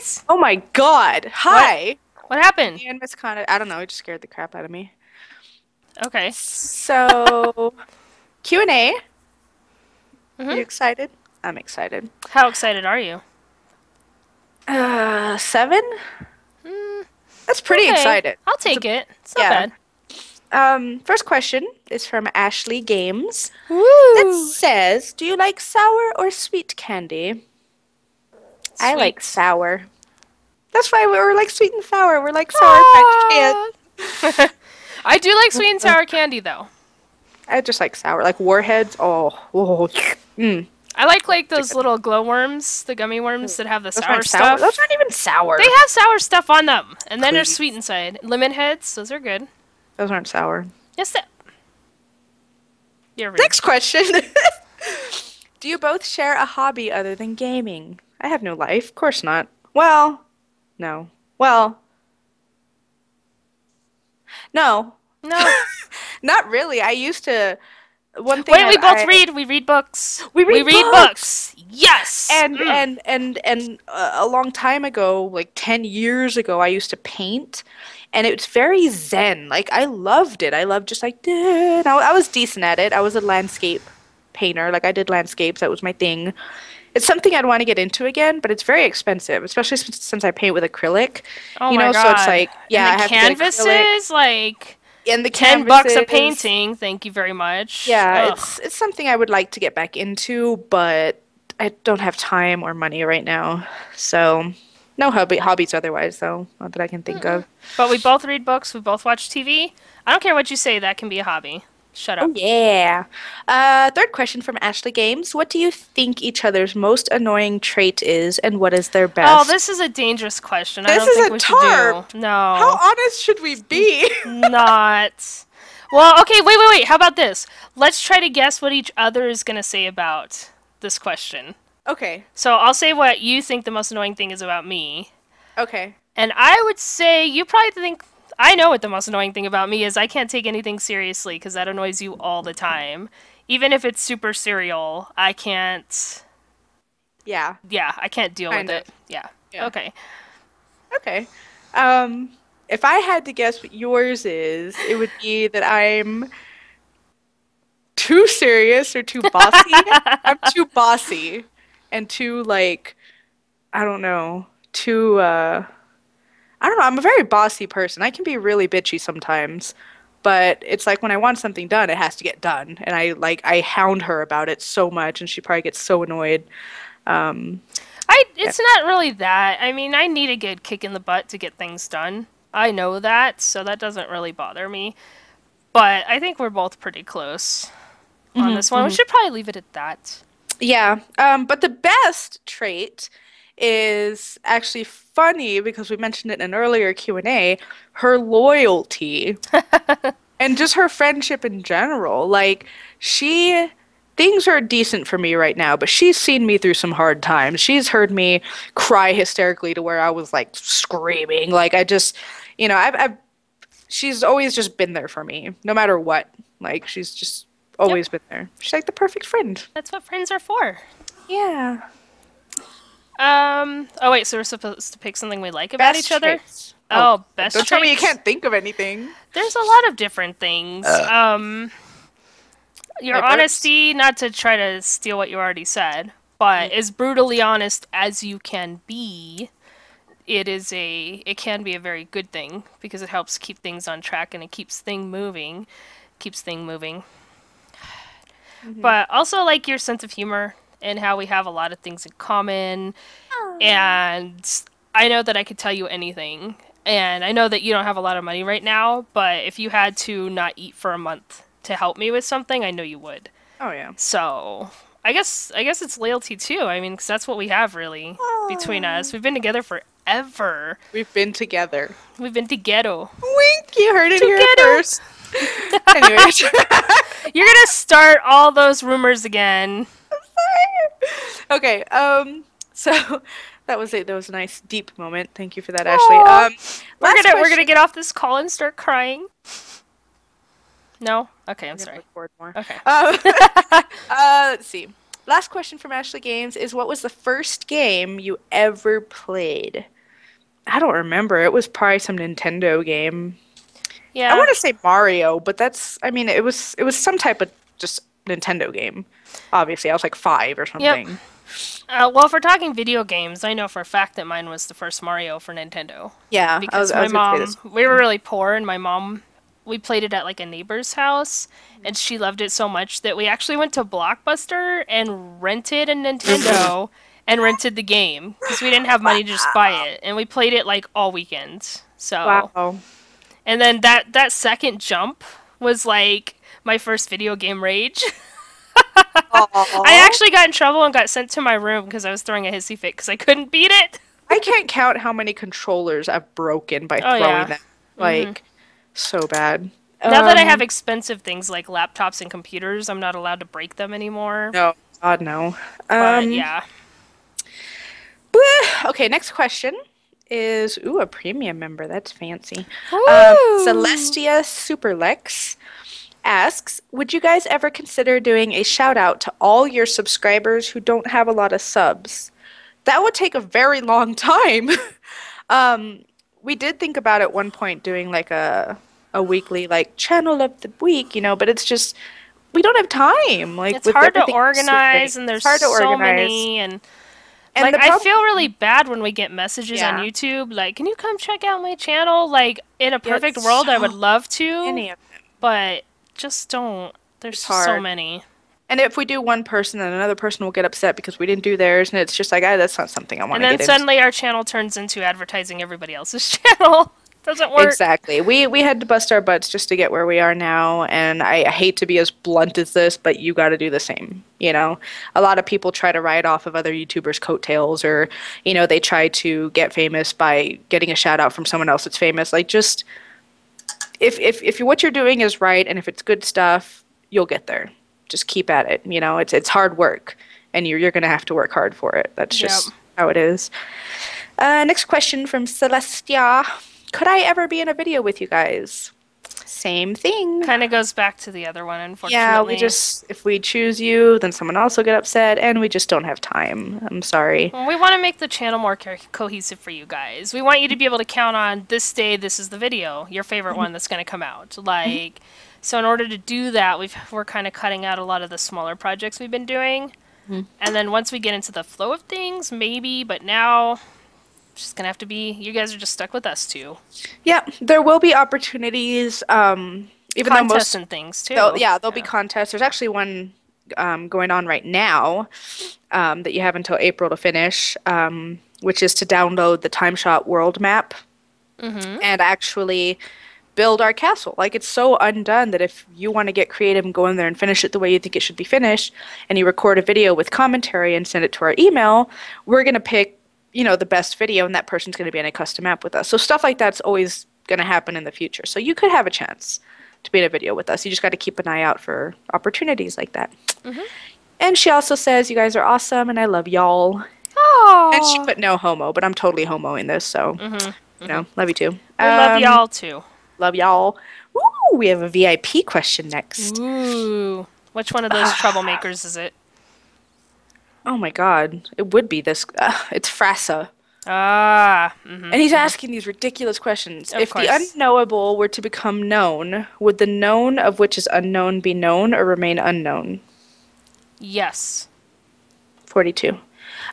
guys! Oh my god. Hi. What happened? Niea and Misconduct. I don't know. It just scared the crap out of me. Okay. So, Q&A. Are you Mm-hmm. excited? I'm excited. How excited are you? 7? Mm, That's pretty okay. excited. I'll That's take it. It's not yeah. bad. First question is from Ashley Games. It Woo! says, do you like sour or sweet candy? I like Sweet. sour. That's why we're like sweet and sour. We're like Sour Patch Kids. Ah. I do like sweet and sour candy, though. I just like sour. Like Warheads. Oh. Mm. I like those little glowworms, the gummy worms that have the Those sour aren't sour. stuff. Those aren't even sour. They have sour stuff on them, and then they're Please. sweet inside. Lemon heads, those are good. Those aren't sour. Yes, you're rude. Next question. Do you both share a hobby other than gaming? I have no life. Of course not. Well, no. Well, no. No. Not really. I used to. One thing Wait, we both I read. We read books. We read books. Yes. And a long time ago, like 10 years ago, I used to paint, and it's very zen. Like I loved it. I loved just like I was decent at it. I was a landscape painter. Like I did landscapes. That was my thing. It's something I'd want to get into again, but it's very expensive, especially since I paint with acrylic. Oh You my know, god. so it's like, yeah, I And the have to get acrylic. canvases, like And the $10 a canvases. painting. Thank you very much. Yeah, Ugh. it's something I would like to get back into, but I don't have time or money right now. So, no hobbies otherwise, though, not that I can think of. But we both read books. We both watch TV. I don't care what you say. That can be a hobby. Shut Oh up. yeah. Third question from Ashley Games. What do you think each other's most annoying trait is, and what is their Oh, best? this is a dangerous question. I This don't is think a we tarp. should do. How No. honest should we be? Not. Well, okay, wait. How about this? Let's try to guess what each other is going to say about this question. Okay. So I'll say what you think the most annoying thing is about me. Okay. And I would say you probably think I know what the most annoying thing about me is. I can't take anything seriously because that annoys you all the time. Even if it's super serial, I can't. Yeah. Yeah, I can't deal Kind with of. it. Yeah. Yeah. Okay. Okay. If I had to guess what yours is, it would be that I'm too serious or too bossy. I'm too bossy and too like I don't know, too I don't know, I'm a very bossy person. I can be really bitchy sometimes, but it's like when I want something done, it has to get done. And I hound her about it so much and she probably gets so annoyed. Um It's not really that. I mean, I need a good kick in the butt to get things done. I know that, so that doesn't really bother me. But I think we're both pretty close on this one. We should probably leave it at that. Yeah, but the best trait is actually funny because we mentioned it in an earlier Q&A, her loyalty and just her friendship in general. Like, things are decent for me right now, but she's seen me through some hard times. She's heard me cry hysterically to where I was like screaming. Like, I just, she's always just been there for me, no matter what. Like, she's just always been there. She's like the perfect friend. That's what friends are for. Yeah. Oh wait, so we're supposed to pick something we like about each other? Traits. Oh, best Don't tell me you traits? can't think of anything. There's a lot of different things. Your My burps. honesty, not to try to steal what you already said, but as brutally honest as you can be, it can be a very good thing because it helps keep things on track and it keeps things moving. But also like your sense of humor and how we have a lot of things in common. And I know that I could tell you anything. And I know that you don't have a lot of money right now, but if you had to not eat for a month to help me with something, I know you would. Oh yeah. So, I guess it's loyalty too. I mean, 'cause that's what we have really between us. We've been together forever. We've been together. We've been together. Wink, you heard it here Together. first. Anyways. You're gonna start all those rumors again. Okay, so that was it. That was a nice deep moment. Thank you for that, Ashley. Aw. Last We're question- gonna get off this call and start crying. No? Okay, I'm I'm gonna sorry. record more. Okay. Let's see. last question from Ashley Games is, what was the first game you ever played? I don't remember. It was probably some Nintendo game. I Yeah. want to say Mario, but I mean, it was some type of just Nintendo game. Obviously, I was like 5 or Yep. something. Well, if we're talking video games, I know for a fact that mine was the first Mario for Nintendo. Yeah, I was, Because I my was gonna say mom, this. we were really poor, and my mom, we played it at like a neighbor's house, and she loved it so much that we actually went to Blockbuster and rented a Nintendo and rented the game because we didn't have money to just buy Wow. it, and we played it like all weekend. So, Wow. and then that second jump was like my first video game rage. I Aw. actually got in trouble and got sent to my room because I was throwing a hissy fit because I couldn't beat it. I can't count how many controllers I've broken by Oh throwing yeah. them. Like, so bad. Now that I have Um, expensive things like laptops and computers, I'm not allowed to break them anymore. no, God, no. But Um, yeah. okay, next question is, ooh, a premium member. That's fancy. Woo! Celestia Superlex asks, would you guys ever consider doing a shout out to all your subscribers who don't have a lot of subs? That would take a very long time. Um, we did think about at one point doing like a weekly like channel of the week, but it's just we don't have time. Like It's with hard to everything switching, organize, and it's there's hard to so organize. many, and And like the I problem, feel really bad when we get messages on yeah, YouTube like, "Can you come check out my channel?" Like in a perfect it's world, I would so love to, many of them. but just don't. There's It's just so hard. many. And if we do one person, then another person will get upset because we didn't do theirs, and it's just like, that's not something I want And to then get into. suddenly our channel turns into advertising everybody else's channel. Doesn't work. Exactly. We had to bust our butts just to get where we are now, and I hate to be as blunt as this, but you got to do the same. A lot of people try to ride off of other YouTubers' coattails, or they try to get famous by getting a shout out from someone else that's famous. Like, just if what you're doing is right, and if it's good stuff, you'll get there. Just keep at it. It's hard work, and you're gonna have to work hard for it. That's Yep. just how it is. Next question from Celestia. Could I ever be in a video with you guys? Same thing. Kind of goes back to the other one, Yeah, unfortunately. if we choose you, then someone else will get upset, and we just don't have time. I'm sorry. Well, we want to make the channel more cohesive for you guys. We want you to be able to count on this day, this is the video, your favorite one that's going to come out. Like, so in order to do that, we're kind of cutting out a lot of the smaller projects we've been doing. Mhm. And then once we get into the flow of things, maybe, but now it's just going to have to be, you guys are just stuck with us too. Yeah, there will be opportunities. Even though Contests and things too. there'll be contests. There's actually one going on right now that you have until April to finish, which is to download the Time Shot world map and actually build our castle. Like, it's so undone that if you want to get creative and go in there and finish it the way you think it should be finished, and you record a video with commentary and send it to our email, we're going to pick, the best video, and that person's going to be in a custom map with us. So stuff like that's always going to happen in the future. So you could have a chance to be in a video with us. You just got to keep an eye out for opportunities like that. And she also says, you guys are awesome, and I love y'all. Oh, And she put no homo, but I'm totally homo in this, so, love you too. we love y'all too. Love y'all. Ooh, we have a VIP question next. Ooh. Which one of those troublemakers is it? Oh my god, it would be this. It's Frassa. Ah. And he's asking these ridiculous questions. Of If course. the unknowable were to become known, would the known of which is unknown be known or remain unknown? Yes. 42.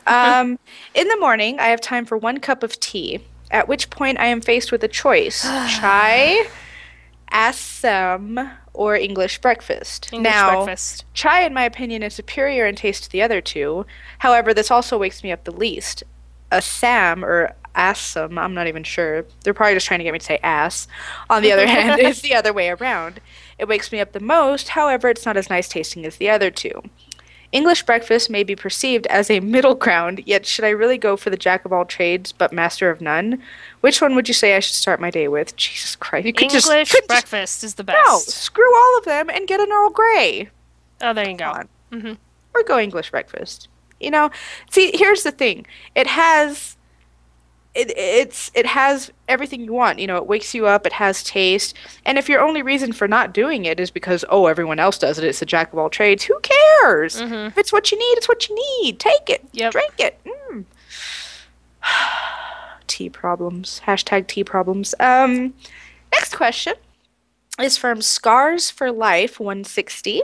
In the morning, I have time for 1 cup of tea, at which point I am faced with a choice. Chai, Assam, or English breakfast. English Now, breakfast. chai, in my opinion, is superior in taste to the other two. However, this also wakes me up the least. Assam, or Assam, I'm not even sure. They're probably just trying to get me to say ass. On the other hand, is the other way around. It wakes me up the most. However, it's not as nice tasting as the other two. English breakfast may be perceived as a middle ground, yet should I really go for the jack of all trades but master of none? Which one would you say I should start my day with? Jesus Christ. You could English couldn't breakfast is the no, best. screw all of them and get an Earl Grey. Oh, there you go. Come on. Or go English breakfast. See, here's the thing. It has it has everything you want. You know, it wakes you up, it has taste. And if your only reason for not doing it is because, oh, everyone else does it, it's a jack of all trades, who cares? Mm-hmm. If it's what you need, it's what you need. Take it. Yep. Drink it. Tea problems. Hashtag tea problems. Next question is from Scars for Life 160.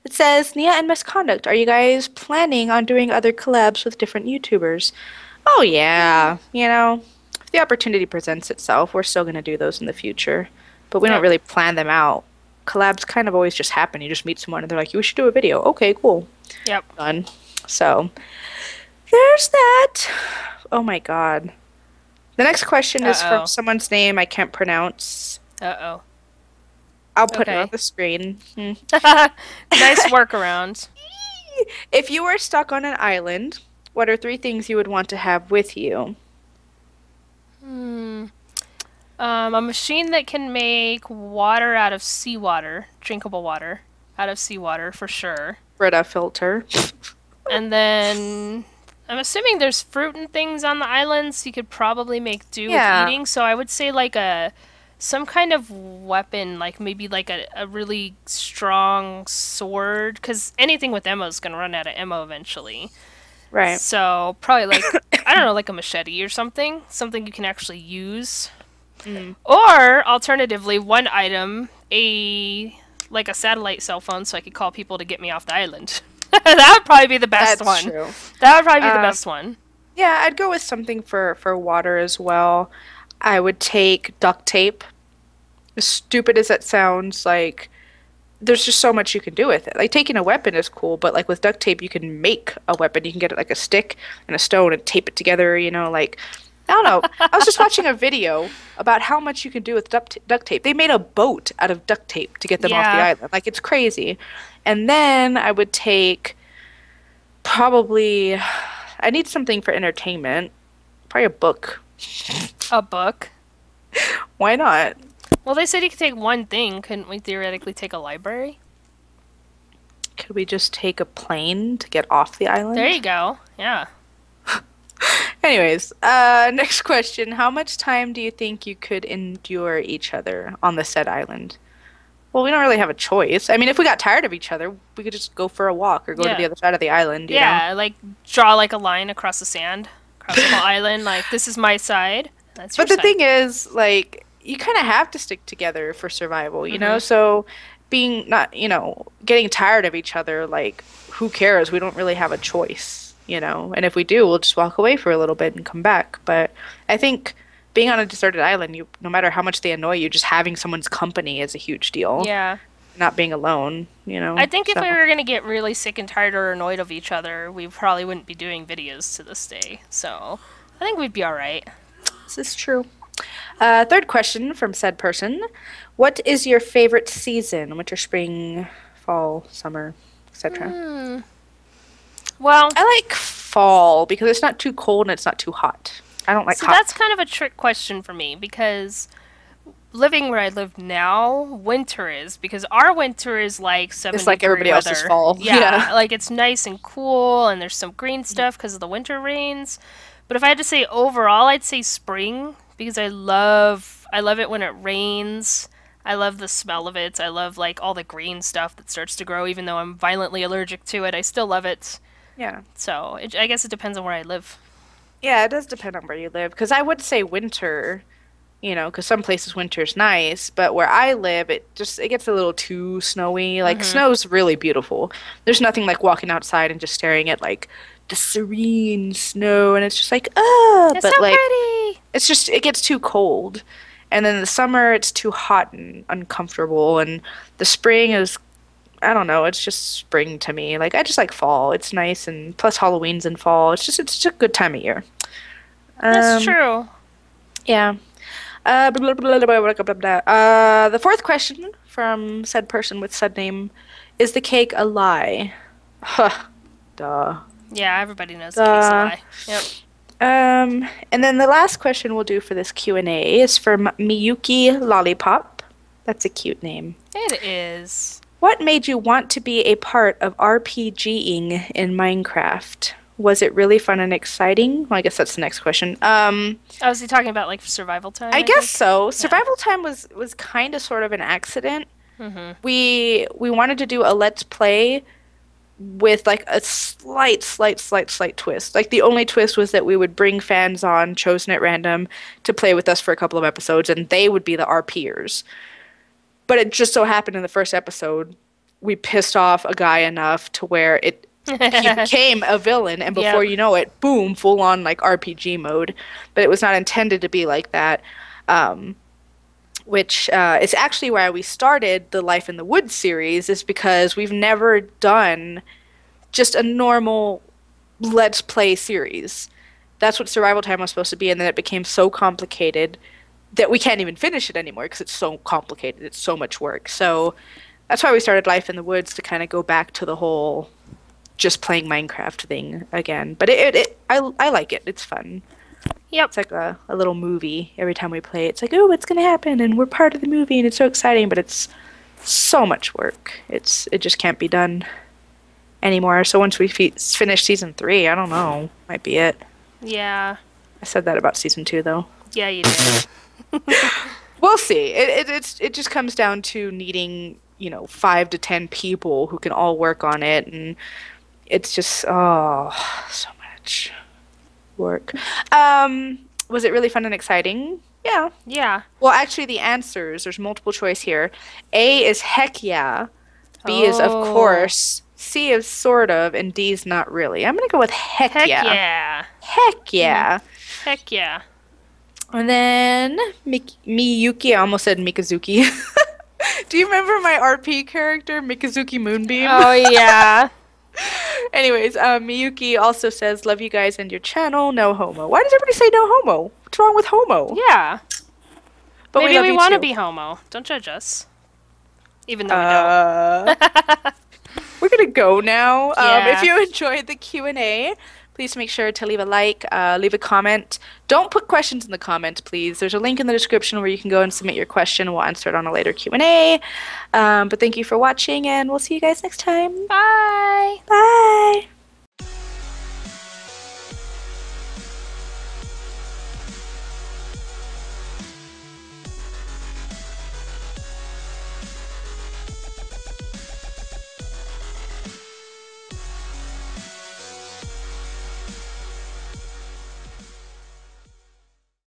It says, Nia and Misconduct, are you guys planning on doing other collabs with different YouTubers? Oh, yeah. You know, if the opportunity presents itself, we're still going to do those in the future. But we don't really plan them out. Collabs kind of always just happen. You just meet someone and they're like, you should do a video. Okay, cool. Yep. Done. So, there's that. Oh my God. The next question is from someone's name I can't pronounce. Uh-oh. I'll put it on the screen. Nice workaround. If you were stuck on an island, what are 3 things you would want to have with you? A machine that can make water out of seawater, drinkable water, out of seawater for sure. Brita filter. And then I'm assuming there's fruit and things on the island, so you could probably make do with eating. So I would say like some kind of weapon, like maybe like a really strong sword, because anything with ammo is going to run out of ammo eventually. Right. So probably like, I don't know, like a machete or something. Something you can actually use. Or alternatively, one item, like a satellite cell phone, so I could call people to get me off the island. That would probably be the best one. True. That would probably be the best one. Yeah, I'd go with something for water as well. I would take duct tape. As stupid as that sounds, like, there's just so much you can do with it. Like, taking a weapon is cool, but, like, with duct tape, you can make a weapon. You can get, like, a stick and a stone and tape it together, you know, like, I don't know. I was just watching a video about how much you can do with duct tape. They made a boat out of duct tape to get them off the island. Like, it's crazy. And then I would take probably, I need something for entertainment. Probably a book. A book? Why not? Well, they said you could take one thing. Couldn't we theoretically take a library? Could we just take a plane to get off the island? There you go. Yeah. Anyways, next question. How much time do you think you could endure each other on the said island? Well, we don't really have a choice. I mean, if we got tired of each other, we could just go for a walk or go to the other side of the island, you know? Like draw like a line across the sand, across the whole island, like this is my side, that's your side. But the thing is, like, you kind of have to stick together for survival, you know? So being not, you know, getting tired of each other, like, who cares? We don't really have a choice, you know? And if we do, we'll just walk away for a little bit and come back. But I think being on a deserted island, no matter how much they annoy you, just having someone's company is a huge deal. Yeah. Not being alone, you know? I think if we were going to get really sick and tired or annoyed of each other, we probably wouldn't be doing videos to this day. So I think we'd be all right. This is true. Third question from said person. What is your favorite season? Winter, spring, fall, summer, etc.? Well, I like fall because it's not too cold and it's not too hot. I don't like hot. So that's kind of a trick question for me because living where I live now, winter is because our winter is like 70 It's like everybody weather. else's fall. Yeah, like it's nice and cool and there's some green stuff because of the winter rains. But if I had to say overall, I'd say spring because I love it when it rains. I love the smell of it. I love like all the green stuff that starts to grow even though I'm violently allergic to it. I still love it. Yeah. So I guess it depends on where I live. Yeah, it does depend on where you live. Because I would say winter, you know, because some places winter's nice, but where I live, it gets a little too snowy. Like, snow's really beautiful. There's nothing like walking outside and just staring at, like, the serene snow, and it's just like, it's but, so like, pretty. It's just, it gets too cold. And then in the summer, it's too hot and uncomfortable, and the spring is, I don't know, it's just spring to me. Like, I just like fall. It's nice, and plus Halloween's in fall. It's just a good time of year. That's true. Yeah. The fourth question from said person with said name, is the cake a lie? Huh. Duh. Yeah, everybody knows the cake's a lie. Yep. And then the last question we'll do for this Q&A is from Miyuki Lollipop. That's a cute name. It is. What made you want to be a part of RPGing in Minecraft? Was it really fun and exciting? Well, I guess that's the next question. Oh, is he talking about like survival time? I guess think? so. Yeah. Survival time was kind of sort of an accident. Mm-hmm. We wanted to do a let's play with like a slight twist. Like the only twist was that we would bring fans on, chosen at random, to play with us for a couple of episodes, and they would be the RPers. But it just so happened in the first episode, we pissed off a guy enough to where he became a villain, and before you know it, boom, full on like RPG mode. But it was not intended to be like that. Which is actually why we started the Life in the Woods series, is because we've never done just a normal Let's Play series. That's what Survival Time was supposed to be, and then it became so complicated that we can't even finish it anymore because it's so complicated. It's so much work. So that's why we started Life in the Woods, to kind of go back to the whole just playing Minecraft thing again. But I like it. It's fun. Yep. It's like a little movie. Every time we play, it's like, oh, what's going to happen? And we're part of the movie, and it's so exciting, but it's so much work. It just can't be done anymore. So once we finish season 3, I don't know, might be it. Yeah. I said that about season 2, though. Yeah, you did. We'll see. It just comes down to needing, 5 to 10 people who can all work on it, and it's just, so much work. Was it really fun and exciting? Yeah. Yeah. Well, actually, the answers, there's multiple choice here. A is heck yeah. B is of course. C is sort of, and D is not really. I'm gonna go with heck yeah. Heck yeah. Heck yeah. Heck yeah. And then Miyuki, I almost said Mikazuki. Do you remember my RP character, Mikazuki Moonbeam? Oh, yeah. Anyways, Miyuki also says, love you guys and your channel, no homo. Why does everybody say no homo? What's wrong with homo? Yeah. But maybe we want to too. be homo. Don't judge us. Even though we don't. We're going to go now. Yeah. If you enjoyed the Q&A, please make sure to leave a like, leave a comment. Don't put questions in the comments, please. There's a link in the description where you can go and submit your question. We'll answer it on a later Q&A. But thank you for watching, and we'll see you guys next time. Bye. Bye.